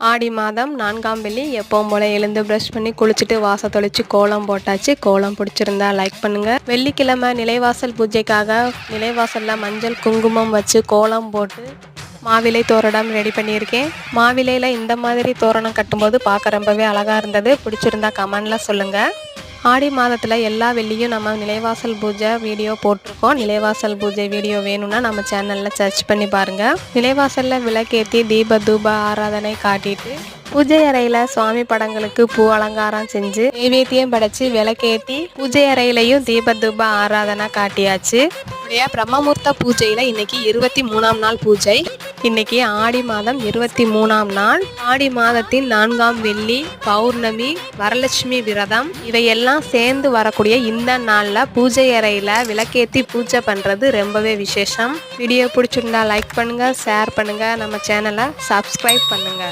ஆடி மாதம் 4ஆம் வெள்ளி எப்பவும் போல எழுந்து ப்ரஷ் பண்ணி குளிச்சுட்டு வாசல் தொளிச்சு கோலம் போட்டாச்சு. கோலம் பிடிச்சிருந்தா லைக் பண்ணுங்க. வெள்ளிக்கிழமை நிலைவாசல் பூஜைக்காக நிலைவாசல்ல மஞ்சள் குங்குமம் வச்சு கோலம் போட்டு மாவிலை தோரணம் ரெடி பண்ணியிருக்கேன். மாவிலையில் இந்த மாதிரி தோரணம் கட்டும்போது பார்க்க ரொம்பவே அழகாக இருந்தது. பிடிச்சிருந்தா கமெண்ட்ல சொல்லுங்க. ஆடி மாதத்தில் எல்லா வெள்ளியும் நம்ம நிலைவாசல் பூஜை வீடியோ போட்டிருக்கோம். நிலைவாசல் பூஜை வீடியோ வேணும்னா நம்ம சேனலில் சர்ச் பண்ணி பாருங்கள். நிலைவாசலில் விளக்கேற்றி தீப தூப ஆராதனை காட்டிட்டு பூஜை அறையில் சுவாமி படங்களுக்கு பூ அலங்காரம் செஞ்சு நைவேத்தியம் படைச்சு விளக்கேற்றி பூஜை அறையிலையும் தீப தூப ஆராதனை காட்டியாச்சு. பிரம்மமுகூர்த்த பூஜையில் இன்னைக்கு 23ஆம் நாள் பூஜை. இன்னைக்கு ஆடி மாதம் 23ஆம் நாள். ஆடி மாதத்தின் 4ஆம் வெள்ளி, பௌர்ணமி, வரலட்சுமி விரதம் இவையெல்லாம் சேர்ந்து வரக்கூடிய இந்த நாளில் பூஜை அறையில் விளக்கேற்றி பூஜை பண்ணுறது ரொம்பவே விசேஷம். வீடியோ பிடிச்சிருந்தா லைக் பண்ணுங்கள், ஷேர் பண்ணுங்கள், நம்ம சேனலை சப்ஸ்கிரைப் பண்ணுங்கள்.